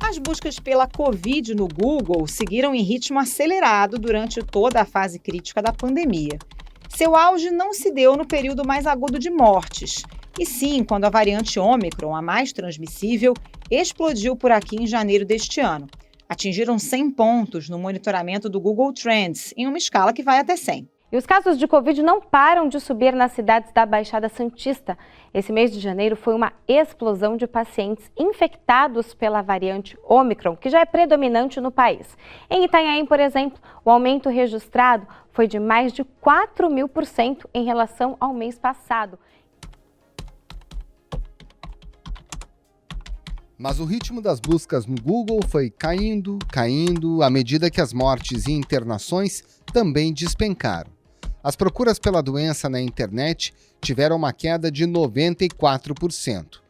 As buscas pela Covid no Google seguiram em ritmo acelerado durante toda a fase crítica da pandemia. Seu auge não se deu no período mais agudo de mortes, e sim quando a variante Ômicron, a mais transmissível, explodiu por aqui em janeiro deste ano. Atingiram 100 pontos no monitoramento do Google Trends, em uma escala que vai até 100. E os casos de Covid não param de subir nas cidades da Baixada Santista. Esse mês de janeiro foi uma explosão de pacientes infectados pela variante Ômicron, que já é predominante no país. Em Itanhaém, por exemplo, o aumento registrado foi de mais de 4.000% em relação ao mês passado. Mas o ritmo das buscas no Google foi caindo, à medida que as mortes e internações também despencaram. As procuras pela doença na internet tiveram uma queda de 94%.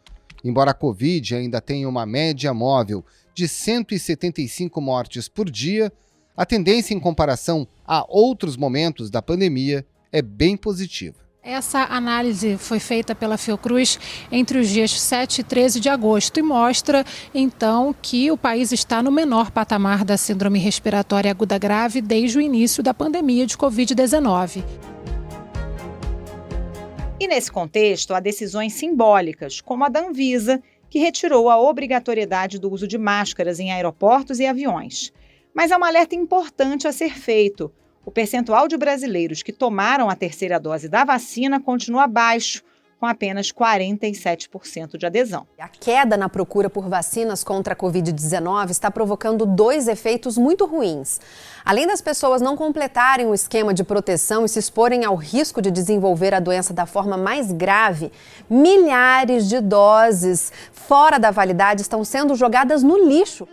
Embora a Covid ainda tenha uma média móvel de 175 mortes por dia, a tendência em comparação a outros momentos da pandemia é bem positiva. Essa análise foi feita pela Fiocruz entre os dias 7 e 13 de agosto e mostra, então, que o país está no menor patamar da síndrome respiratória aguda grave desde o início da pandemia de Covid-19. E nesse contexto, há decisões simbólicas, como a da Anvisa, que retirou a obrigatoriedade do uso de máscaras em aeroportos e aviões. Mas há um alerta importante a ser feito. O percentual de brasileiros que tomaram a terceira dose da vacina continua baixo, com apenas 47% de adesão. A queda na procura por vacinas contra a Covid-19 está provocando dois efeitos muito ruins. Além das pessoas não completarem o esquema de proteção e se exporem ao risco de desenvolver a doença da forma mais grave, milhares de doses fora da validade estão sendo jogadas no lixo.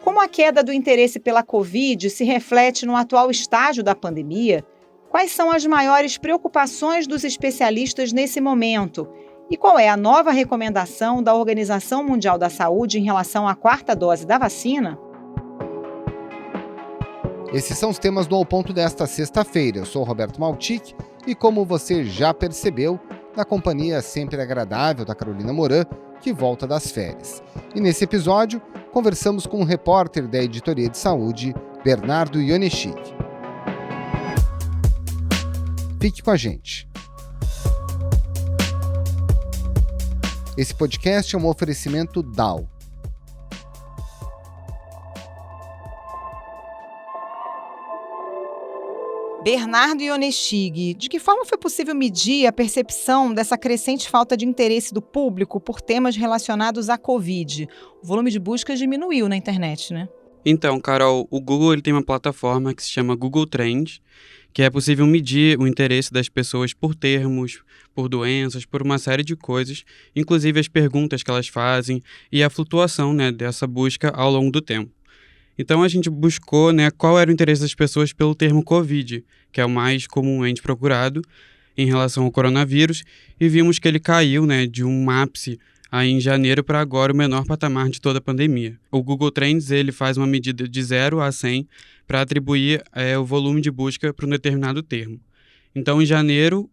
Como a queda do interesse pela Covid se reflete no atual estágio da pandemia, quais são as maiores preocupações dos especialistas nesse momento? E qual é a nova recomendação da Organização Mundial da Saúde em relação à quarta dose da vacina? Esses são os temas do Ao Ponto desta sexta-feira. Eu sou Roberto Maltic e, como você já percebeu, na companhia sempre agradável da Carolina Moran, que volta das férias. E nesse episódio, conversamos com o repórter da Editoria de Saúde, Bernardo Ionechig. Fique com a gente. Esse podcast é um oferecimento DAO. Bernardo Ionechig, de que forma foi possível medir a percepção dessa crescente falta de interesse do público por temas relacionados à Covid? O volume de buscas diminuiu na internet, né? Então, Carol, o Google ele tem uma plataforma que se chama Google Trends, que é possível medir o interesse das pessoas por termos, por doenças, por uma série de coisas, inclusive as perguntas que elas fazem e a flutuação, dessa busca ao longo do tempo. Então, a gente buscou qual era o interesse das pessoas pelo termo Covid, que é o mais comumente procurado em relação ao coronavírus, e vimos que ele caiu de um ápice aí em janeiro para agora o menor patamar de toda a pandemia. O Google Trends ele faz uma medida de 0 a 100 para atribuir o volume de busca para um determinado termo. Então, em janeiro,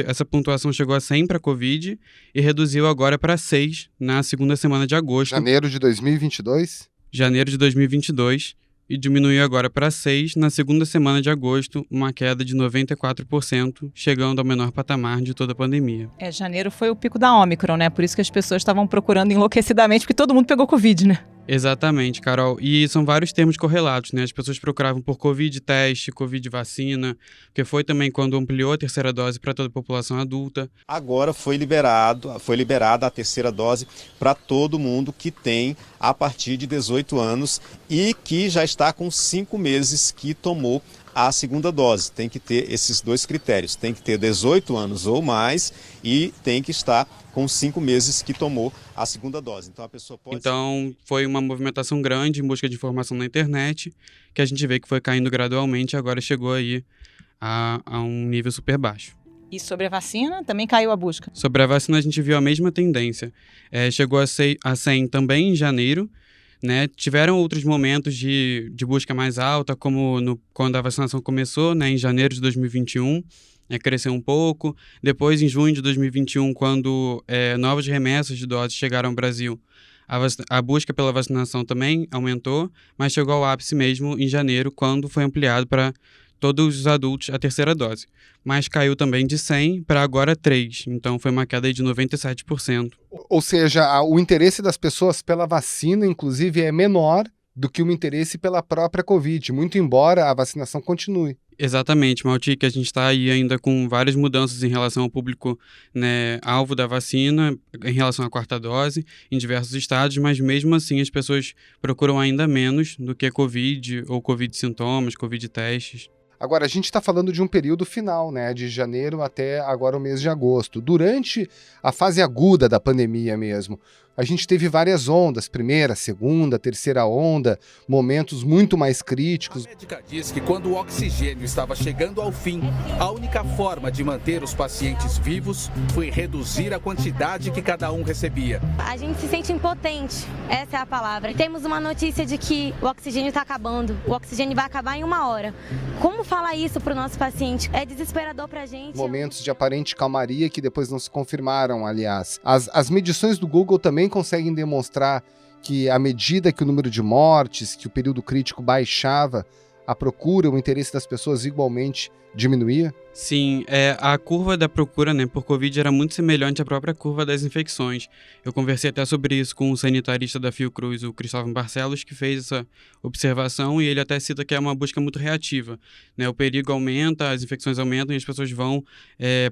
essa pontuação chegou a 100 para a Covid e reduziu agora para 6 na segunda semana de agosto. Janeiro de 2022? Janeiro de 2022 e diminuiu agora para 6 na segunda semana de agosto, uma queda de 94%, chegando ao menor patamar de toda a pandemia. Janeiro foi o pico da Ômicron, Por isso que as pessoas estavam procurando enlouquecidamente, porque todo mundo pegou Covid, Exatamente, Carol. E são vários termos correlatos, As pessoas procuravam por Covid teste, Covid vacina, porque foi também quando ampliou a terceira dose para toda a população adulta. Agora foi liberada a terceira dose para todo mundo que tem a partir de 18 anos e que já está com 5 meses que tomou a segunda dose. Tem que ter esses dois critérios, tem que ter 18 anos ou mais e tem que estar com 5 meses que tomou a segunda dose. Então, a pessoa pode... Então, foi uma movimentação grande em busca de informação na internet, que a gente vê que foi caindo gradualmente e agora chegou aí a um nível super baixo. E sobre a vacina, também caiu a busca? Sobre a vacina, a gente viu a mesma tendência. Chegou a 100 também em janeiro, Tiveram outros momentos de busca mais alta, como quando a vacinação começou, em janeiro de 2021, cresceu um pouco. Depois, em junho de 2021, quando novas remessas de doses chegaram ao Brasil, A busca pela vacinação também aumentou, mas chegou ao ápice mesmo em janeiro, quando foi ampliado para todos os adultos a terceira dose. Mas caiu também de 100 para agora 3, então foi uma queda de 97%. Ou seja, o interesse das pessoas pela vacina, inclusive, é menor do que o interesse pela própria Covid, muito embora a vacinação continue. Exatamente, Malti, que a gente está aí ainda com várias mudanças em relação ao público, né, alvo da vacina, em relação à quarta dose, em diversos estados, mas mesmo assim as pessoas procuram ainda menos do que Covid ou Covid sintomas, Covid testes. Agora, a gente está falando de um período final, né, de janeiro até agora o mês de agosto. Durante a fase aguda da pandemia mesmo, a gente teve várias ondas, primeira, segunda, terceira onda, momentos muito mais críticos. A médica diz que quando o oxigênio estava chegando ao fim, a única forma de manter os pacientes vivos foi reduzir a quantidade que cada um recebia. A gente se sente impotente, essa é a palavra. Temos uma notícia de que o oxigênio está acabando, o oxigênio vai acabar em 1 hora. Como falar isso para o nosso paciente? É desesperador para a gente. Momentos de aparente calmaria que depois não se confirmaram, aliás. As medições do Google também conseguem demonstrar que, à medida que o número de mortes, que o período crítico baixava, a procura, o interesse das pessoas igualmente diminuía? Sim, a curva da procura, né, por Covid era muito semelhante à própria curva das infecções. Eu conversei até sobre isso com o sanitarista da Fiocruz, o Cristóvão Barcelos, que fez essa observação, e ele até cita que é uma busca muito reativa, né? O perigo aumenta, as infecções aumentam e as pessoas vão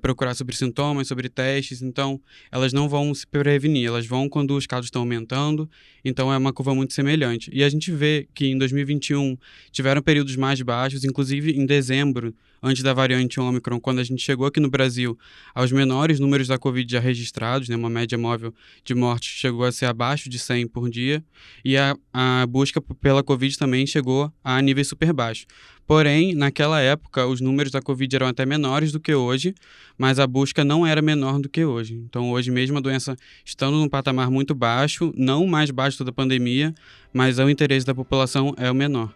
procurar sobre sintomas, sobre testes, então elas não vão se prevenir, elas vão quando os casos estão aumentando, então é uma curva muito semelhante. E a gente vê que em 2021 tiveram períodos mais baixos, inclusive em dezembro, antes da variante Ômicron, quando a gente chegou aqui no Brasil aos menores números da Covid já registrados, né, uma média móvel de mortes chegou a ser abaixo de 100 por dia, e a busca pela Covid também chegou a níveis super baixos. Porém, naquela época, os números da Covid eram até menores do que hoje, mas a busca não era menor do que hoje. Então, hoje mesmo a doença estando num patamar muito baixo, não o mais baixo da pandemia, mas o interesse da população é o menor.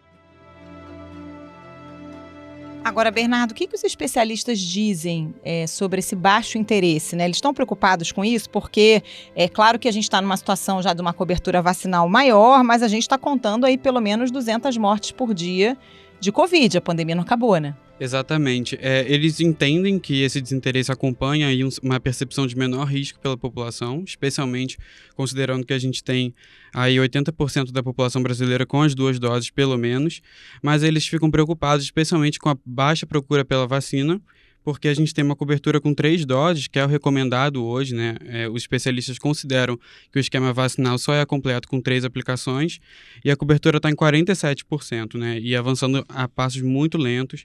Agora, Bernardo, o que os especialistas dizem sobre esse baixo interesse, né? Eles estão preocupados com isso? Porque é claro que a gente está numa situação já de uma cobertura vacinal maior, mas a gente está contando aí pelo menos 200 mortes por dia de Covid. A pandemia não acabou, né? Exatamente. Eles entendem que esse desinteresse acompanha aí uma percepção de menor risco pela população, especialmente considerando que a gente tem aí 80% da população brasileira com as 2 doses, pelo menos, mas eles ficam preocupados especialmente com a baixa procura pela vacina, porque a gente tem uma cobertura com 3 doses, que é o recomendado hoje, né? Os especialistas consideram que o esquema vacinal só é completo com 3 aplicações, e a cobertura está em 47%, né? E avançando a passos muito lentos,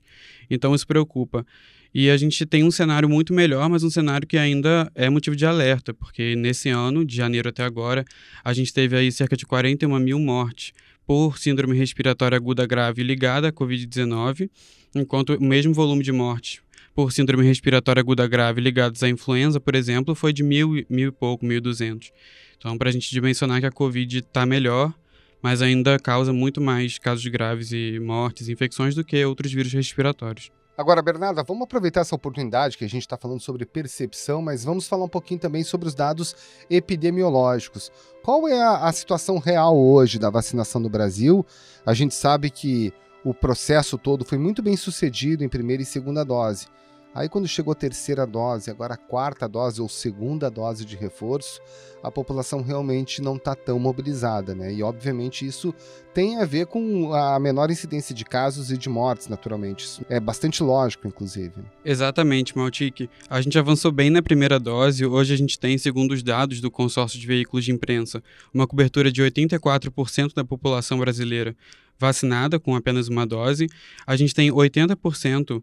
então isso preocupa. E a gente tem um cenário muito melhor, mas um cenário que ainda é motivo de alerta, porque nesse ano, de janeiro até agora, a gente teve aí cerca de 41 mil mortes por síndrome respiratória aguda grave ligada à Covid-19, enquanto o mesmo volume de mortes por síndrome respiratória aguda grave ligados à influenza, por exemplo, foi de 1.000 e pouco, 1.200. Então, para a gente dimensionar que a Covid está melhor, mas ainda causa muito mais casos graves e mortes, infecções do que outros vírus respiratórios. Agora, Bernarda, vamos aproveitar essa oportunidade que a gente está falando sobre percepção, mas vamos falar um pouquinho também sobre os dados epidemiológicos. Qual é a situação real hoje da vacinação no Brasil? A gente sabe que o processo todo foi muito bem sucedido em primeira e segunda dose. Aí quando chegou a terceira dose, agora a quarta dose ou segunda dose de reforço, a população realmente não está tão mobilizada, né? E obviamente isso tem a ver com a menor incidência de casos e de mortes, naturalmente. Isso é bastante lógico, inclusive. Exatamente, Maltic. A gente avançou bem na primeira dose. Hoje a gente tem, segundo os dados do consórcio de veículos de imprensa, uma cobertura de 84% da população brasileira vacinada com apenas uma dose. A gente tem 80%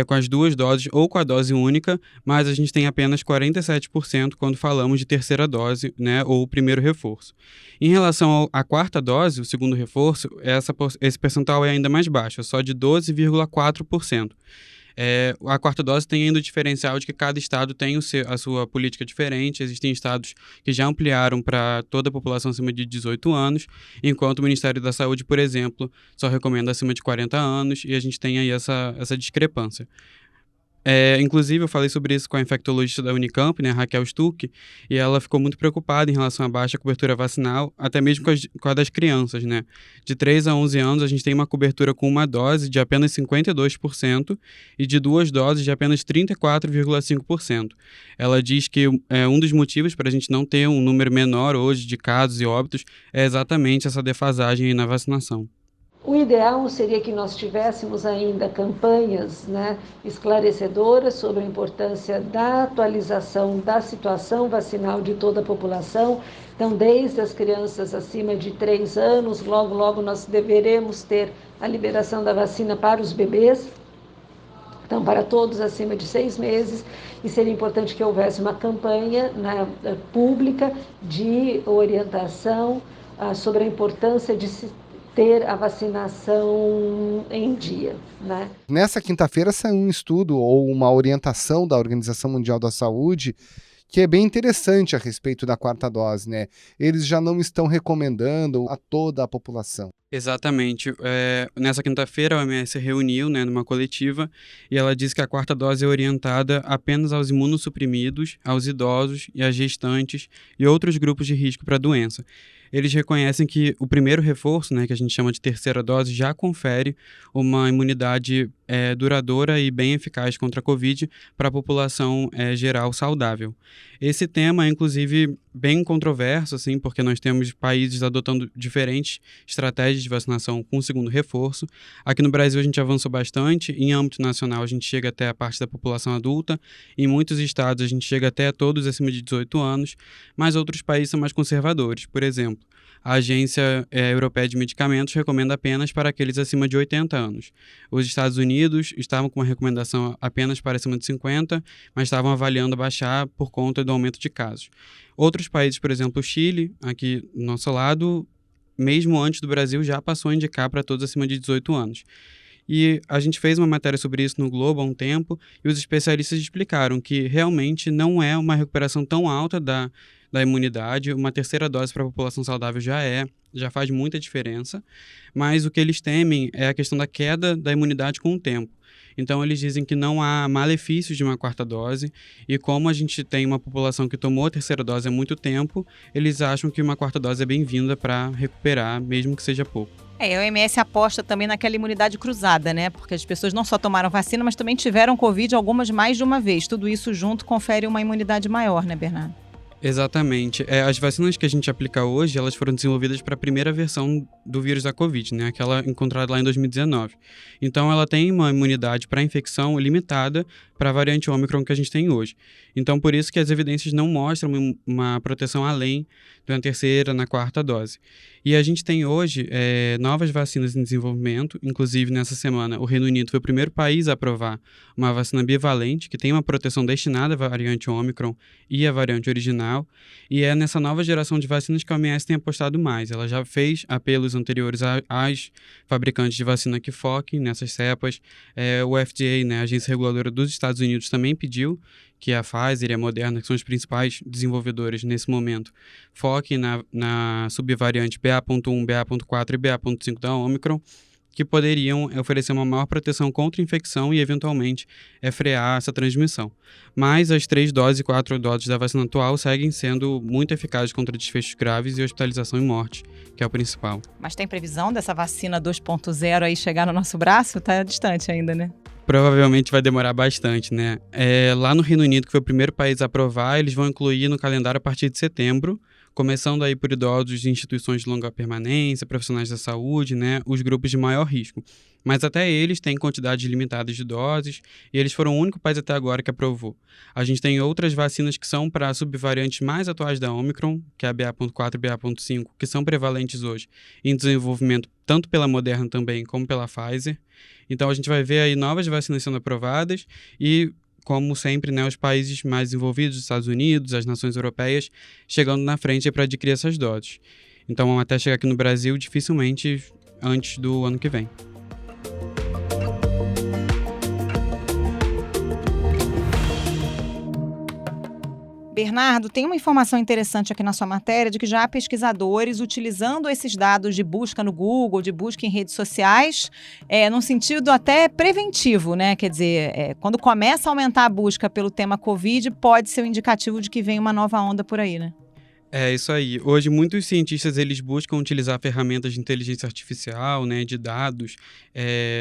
com as 2 doses ou com a dose única, mas a gente tem apenas 47% quando falamos de terceira dose, né, ou o primeiro reforço. Em relação à quarta dose, o segundo reforço, esse percentual é ainda mais baixo, é só de 12,4%. A quarta dose tem ainda o diferencial de que cada estado tem a sua política diferente. Existem estados que já ampliaram para toda a população acima de 18 anos, enquanto o Ministério da Saúde, por exemplo, só recomenda acima de 40 anos, e a gente tem aí essa discrepância. Inclusive, eu falei sobre isso com a infectologista da Unicamp, né, Raquel Stuck, e ela ficou muito preocupada em relação à baixa cobertura vacinal, até mesmo com a das crianças, né? De 3 a 11 anos, a gente tem uma cobertura com uma dose de apenas 52% e de 2 doses de apenas 34,5%. Ela diz que um dos motivos para a gente não ter um número menor hoje de casos e óbitos é exatamente essa defasagem aí na vacinação. O ideal seria que nós tivéssemos ainda campanhas, né, esclarecedoras sobre a importância da atualização da situação vacinal de toda a população. Então, desde as crianças acima de 3 anos, logo nós deveremos ter a liberação da vacina para os bebês. Então, para todos acima de 6 meses, e seria importante que houvesse uma campanha, né, pública de orientação sobre a importância de se ter a vacinação em dia, né? Nessa quinta-feira saiu um estudo ou uma orientação da Organização Mundial da Saúde que é bem interessante a respeito da 4ª dose, né? Eles já não estão recomendando a toda a população. Exatamente. Nessa quinta-feira, a OMS reuniu, né, numa coletiva, e ela disse que a 4ª dose é orientada apenas aos imunossuprimidos, aos idosos e às gestantes e outros grupos de risco para a doença. Eles reconhecem que o primeiro reforço, né, que a gente chama de 3ª dose, já confere uma imunidade duradoura e bem eficaz contra a Covid para a população geral saudável. Esse tema é, inclusive, bem controverso, assim, porque nós temos países adotando diferentes estratégias de vacinação com o segundo reforço. Aqui no Brasil a gente avançou bastante, em âmbito nacional a gente chega até a parte da população adulta, em muitos estados a gente chega até todos acima de 18 anos, mas outros países são mais conservadores. Por exemplo, a Agência Europeia de Medicamentos recomenda apenas para aqueles acima de 80 anos. Os Estados Unidos estavam com uma recomendação apenas para acima de 50, mas estavam avaliando baixar por conta do aumento de casos. Outros países, por exemplo, o Chile, aqui do nosso lado, mesmo antes do Brasil, já passou a indicar para todos acima de 18 anos. E a gente fez uma matéria sobre isso no Globo há um tempo, e os especialistas explicaram que realmente não é uma recuperação tão alta da imunidade. Uma 3ª dose para a população saudável já faz muita diferença, mas o que eles temem é a questão da queda da imunidade com o tempo. Então, eles dizem que não há malefícios de uma 4ª dose, e como a gente tem uma população que tomou a 3ª dose há muito tempo, eles acham que uma 4ª dose é bem-vinda para recuperar, mesmo que seja pouco. A OMS aposta também naquela imunidade cruzada, né? Porque as pessoas não só tomaram vacina, mas também tiveram Covid, algumas mais de uma vez. Tudo isso junto confere uma imunidade maior, né, Bernardo? Exatamente. As vacinas que a gente aplica hoje, elas foram desenvolvidas para a primeira versão do vírus da Covid, né? Aquela encontrada lá em 2019. Então, ela tem uma imunidade para a infecção limitada para a variante Ômicron que a gente tem hoje. Então, por isso que as evidências não mostram uma proteção além da 3ª, na 4ª dose. E a gente tem hoje novas vacinas em desenvolvimento. Inclusive, nessa semana, o Reino Unido foi o primeiro país a aprovar uma vacina bivalente, que tem uma proteção destinada à variante Ômicron e à variante original. E é nessa nova geração de vacinas que a OMS tem apostado mais. Ela já fez apelos anteriores às fabricantes de vacina que foquem nessas cepas. O FDA, né, a Agência Reguladora dos Estados Unidos, também pediu que a Pfizer e a Moderna, que são os principais desenvolvedores nesse momento, foquem na subvariante BA.1, BA.4 e BA.5 da Ômicron, que poderiam oferecer uma maior proteção contra a infecção e, eventualmente, frear essa transmissão. Mas as 3 doses e 4 doses da vacina atual seguem sendo muito eficazes contra desfechos graves e hospitalização e morte, que é o principal. Mas tem previsão dessa vacina 2.0 aí chegar no nosso braço? Tá distante ainda, né? Provavelmente vai demorar bastante, né? Lá no Reino Unido, que foi o primeiro país a aprovar, eles vão incluir no calendário a partir de setembro, começando aí por idosos de instituições de longa permanência, profissionais da saúde, né, os grupos de maior risco. Mas até eles têm quantidades limitadas de doses, e eles foram o único país até agora que aprovou. A gente tem outras vacinas que são para subvariantes mais atuais da Omicron, que é a BA.4 e BA.5, que são prevalentes hoje em desenvolvimento tanto pela Moderna também como pela Pfizer. Então a gente vai ver aí novas vacinas sendo aprovadas e, como sempre, né, os países mais desenvolvidos, os Estados Unidos, as nações europeias, chegando na frente para adquirir essas doses. Então, até chegar aqui no Brasil, dificilmente antes do ano que vem. Bernardo, tem uma informação interessante aqui na sua matéria de que já há pesquisadores utilizando esses dados de busca no Google, de busca em redes sociais, num sentido até preventivo, né? Quer dizer, quando começa a aumentar a busca pelo tema Covid, pode ser um indicativo de que vem uma nova onda por aí, né? É isso aí. Hoje, muitos cientistas eles buscam utilizar ferramentas de inteligência artificial, né, de dados,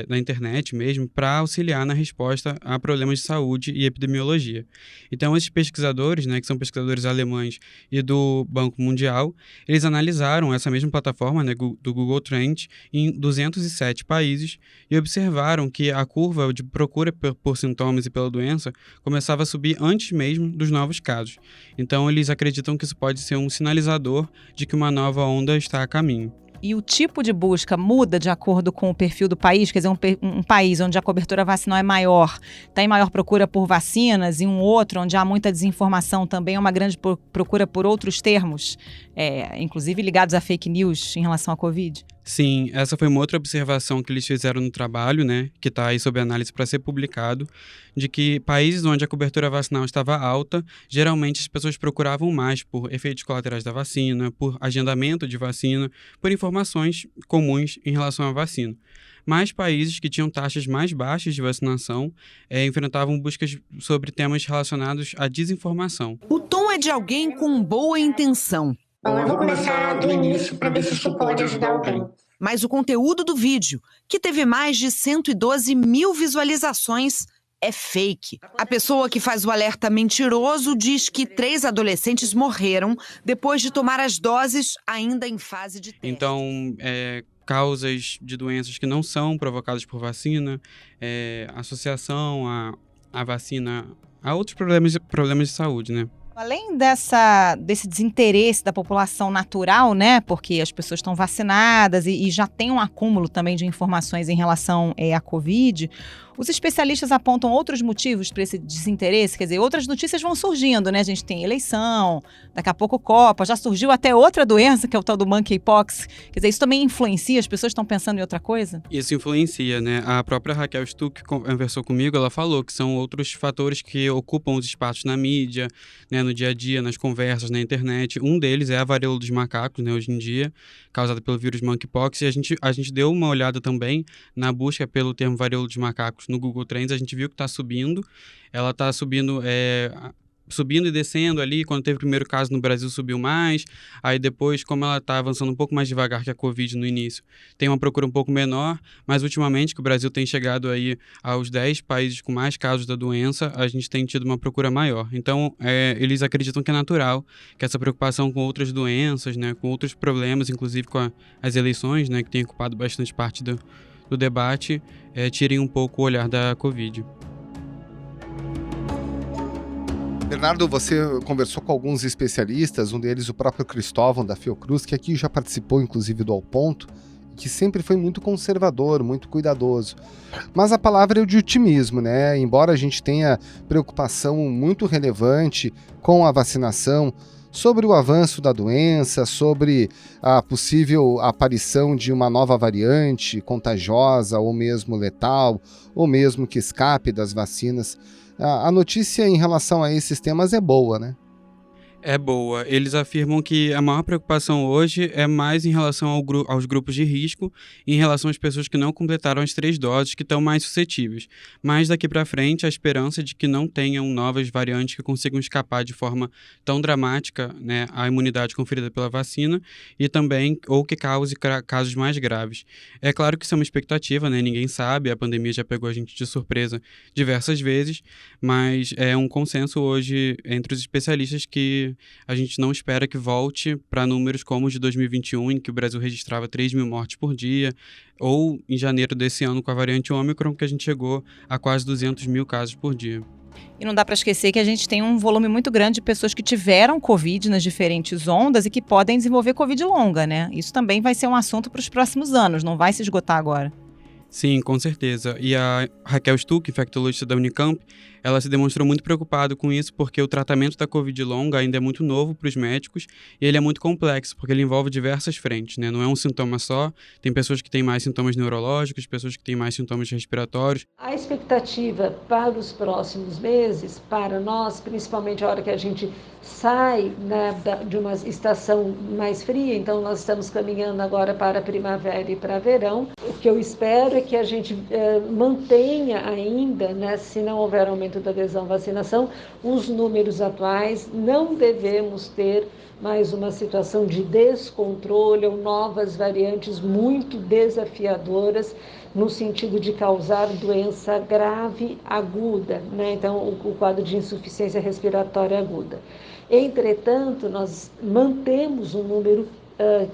na internet mesmo, para auxiliar na resposta a problemas de saúde e epidemiologia. Então, esses pesquisadores, né, que são pesquisadores alemães e do Banco Mundial, eles analisaram essa mesma plataforma, né, do Google Trends em 207 países e observaram que a curva de procura por sintomas e pela doença começava a subir antes mesmo dos novos casos. Então, eles acreditam que isso pode ser um sinalizador de que uma nova onda está a caminho. E o tipo de busca muda de acordo com o perfil do país? Quer dizer, um país onde a cobertura vacinal é maior, tem maior procura por vacinas, e um outro onde há muita desinformação também, é uma grande procura por outros termos, inclusive ligados a fake news em relação à Covid? Sim, essa foi uma outra observação que eles fizeram no trabalho, né, que está aí sob análise para ser publicado, de que países onde a cobertura vacinal estava alta, geralmente as pessoas procuravam mais por efeitos colaterais da vacina, por agendamento de vacina, por informações comuns em relação à vacina. Mas países que tinham taxas mais baixas de vacinação enfrentavam buscas sobre temas relacionados à desinformação. O tom é de alguém com boa intenção. Bom, eu vou começar do início para ver se isso pode ajudar alguém. Mas o conteúdo do vídeo, que teve mais de 112 mil visualizações, é fake. A pessoa que faz o alerta mentiroso diz que 3 adolescentes morreram depois de tomar as doses ainda em fase de teste. Então, causas de doenças que não são provocadas por vacina, associação à vacina a outros problemas de saúde, né? Além desse desinteresse da população natural, né, porque as pessoas estão vacinadas e já tem um acúmulo também de informações em relação à Covid, os especialistas apontam outros motivos para esse desinteresse, quer dizer, outras notícias vão surgindo, né, a gente tem eleição, daqui a pouco Copa, já surgiu até outra doença, que é o tal do monkeypox, quer dizer, isso também influencia, as pessoas estão pensando em outra coisa? Isso influencia, né, a própria Raquel Stuck conversou comigo, ela falou que são outros fatores que ocupam os espaços na mídia, né, no dia a dia, nas conversas, na internet. Um deles é a varíola dos macacos, né, hoje em dia, causada pelo vírus monkeypox, e a gente deu uma olhada também na busca pelo termo varíola dos macacos no Google Trends, a gente viu que está subindo, ela está subindo e descendo ali, quando teve o primeiro caso no Brasil subiu mais, aí depois, como ela está avançando um pouco mais devagar que a Covid no início, tem uma procura um pouco menor, mas ultimamente que o Brasil tem chegado aí aos 10 países com mais casos da doença, a gente tem tido uma procura maior. Então, eles acreditam que é natural que essa preocupação com outras doenças, né, com outros problemas, inclusive com as eleições, né, que tem ocupado bastante parte do debate, tirem um pouco o olhar da Covid. Bernardo, você conversou com alguns especialistas, um deles o próprio Cristóvão da Fiocruz, que aqui já participou inclusive do Ao Ponto, que sempre foi muito conservador, muito cuidadoso. Mas a palavra é de otimismo, né? Embora a gente tenha preocupação muito relevante com a vacinação, sobre o avanço da doença, sobre a possível aparição de uma nova variante contagiosa ou mesmo letal, ou mesmo que escape das vacinas. A notícia em relação a esses temas é boa, né? É boa. Eles afirmam que a maior preocupação hoje é mais em relação aos grupos de risco e em relação às pessoas que não completaram as 3 doses, que estão mais suscetíveis. Mas daqui para frente, a esperança de que não tenham novas variantes que consigam escapar de forma tão dramática, né, a imunidade conferida pela vacina e também, ou que cause casos mais graves. É claro que isso é uma expectativa, né? Ninguém sabe, a pandemia já pegou a gente de surpresa diversas vezes, mas é um consenso hoje entre os especialistas que a gente não espera que volte para números como os de 2021, em que o Brasil registrava 3 mil mortes por dia, ou em janeiro desse ano com a variante Ômicron, que a gente chegou a quase 200 mil casos por dia. E não dá para esquecer que a gente tem um volume muito grande de pessoas que tiveram Covid nas diferentes ondas e que podem desenvolver Covid longa, né? Isso também vai ser um assunto para os próximos anos, não vai se esgotar agora. Sim, com certeza. E a Raquel Stuck, infectologista da Unicamp, ela se demonstrou muito preocupada com isso porque o tratamento da Covid longa ainda é muito novo para os médicos e ele é muito complexo, porque ele envolve diversas frentes, né? Não é um sintoma só, tem pessoas que têm mais sintomas neurológicos, pessoas que têm mais sintomas respiratórios. A expectativa para os próximos meses, para nós, principalmente a hora que a gente sai, né, de uma estação mais fria, então nós estamos caminhando agora para a primavera e para verão. O que eu espero é que a gente mantenha ainda, né, se não houver aumento da adesão à vacinação, os números atuais. Não devemos ter mais uma situação de descontrole ou novas variantes muito desafiadoras no sentido de causar doença grave aguda, né? Então o quadro de insuficiência respiratória aguda. Entretanto, nós mantemos um número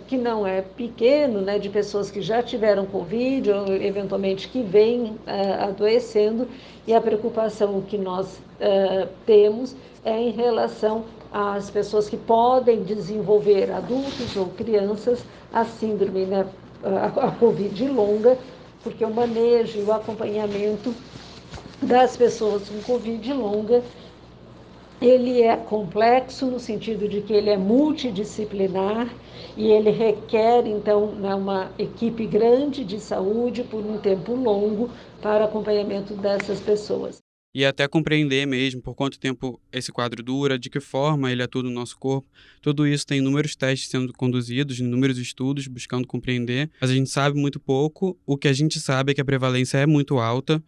que não é pequeno, né, de pessoas que já tiveram Covid ou eventualmente que vêm adoecendo, e a preocupação que nós temos é em relação às pessoas que podem desenvolver, adultos ou crianças, a síndrome, né, a Covid longa, porque o manejo e o acompanhamento das pessoas com Covid longa, ele é complexo no sentido de que ele é multidisciplinar e ele requer, então, uma equipe grande de saúde por um tempo longo para acompanhamento dessas pessoas. E até compreender mesmo por quanto tempo esse quadro dura, de que forma ele atua no nosso corpo. Tudo isso tem inúmeros testes sendo conduzidos, inúmeros estudos buscando compreender, mas a gente sabe muito pouco. O que a gente sabe é que a prevalência é muito alta.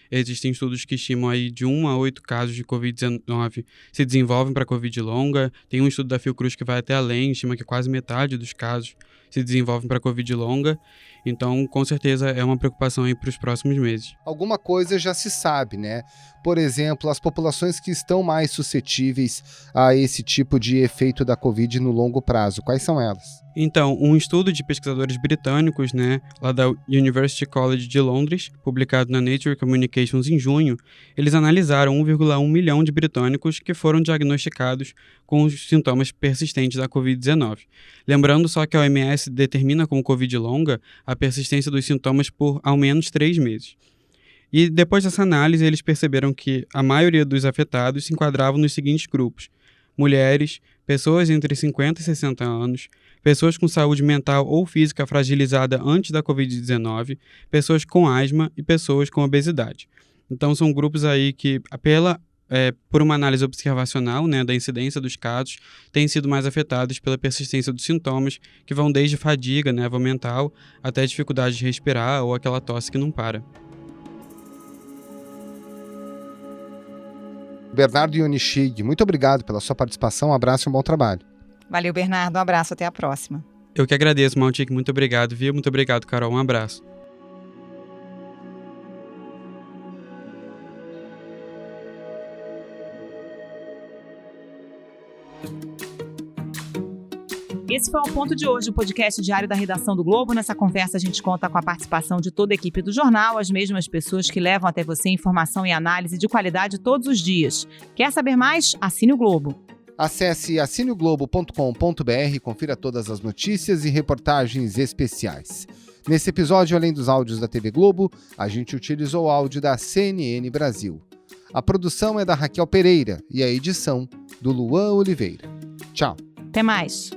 Existem estudos que estimam aí de 1 a 8 casos de Covid-19 se desenvolvem para Covid longa. Tem um estudo da Fiocruz que vai até além, estima que quase metade dos casos se desenvolvem para Covid longa. Então, com certeza, é uma preocupação aí para os próximos meses. Alguma coisa já se sabe, né? Por exemplo, as populações que estão mais suscetíveis a esse tipo de efeito da Covid no longo prazo, quais são elas? Então, um estudo de pesquisadores britânicos, né, lá da University College de Londres, publicado na Nature Communications em junho, eles analisaram 1,1 milhão de britânicos que foram diagnosticados com os sintomas persistentes da Covid-19. Lembrando só que a OMS determina como Covid longa a persistência dos sintomas por ao menos 3 meses. E depois dessa análise, eles perceberam que a maioria dos afetados se enquadravam nos seguintes grupos: mulheres, pessoas entre 50 e 60 anos, pessoas com saúde mental ou física fragilizada antes da Covid-19, pessoas com asma e pessoas com obesidade. Então, são grupos aí que, por uma análise observacional, né, da incidência dos casos, têm sido mais afetados pela persistência dos sintomas, que vão desde fadiga, névoa mental, até dificuldade de respirar ou aquela tosse que não para. Bernardo Ionishig, muito obrigado pela sua participação, um abraço e um bom trabalho. Valeu, Bernardo, um abraço, até a próxima. Eu que agradeço, Maltic, muito obrigado, viu? Muito obrigado, Carol, um abraço. Esse foi o Ponto de hoje, o podcast diário da redação do Globo. Nessa conversa a gente conta com a participação de toda a equipe do jornal, as mesmas pessoas que levam até você informação e análise de qualidade todos os dias. Quer saber mais? Assine o Globo. Acesse assineoglobo.com.br e confira todas as notícias e reportagens especiais. Nesse episódio, além dos áudios da TV Globo, a gente utilizou o áudio da CNN Brasil. A produção é da Raquel Pereira e a edição do Luan Oliveira. Tchau. Até mais.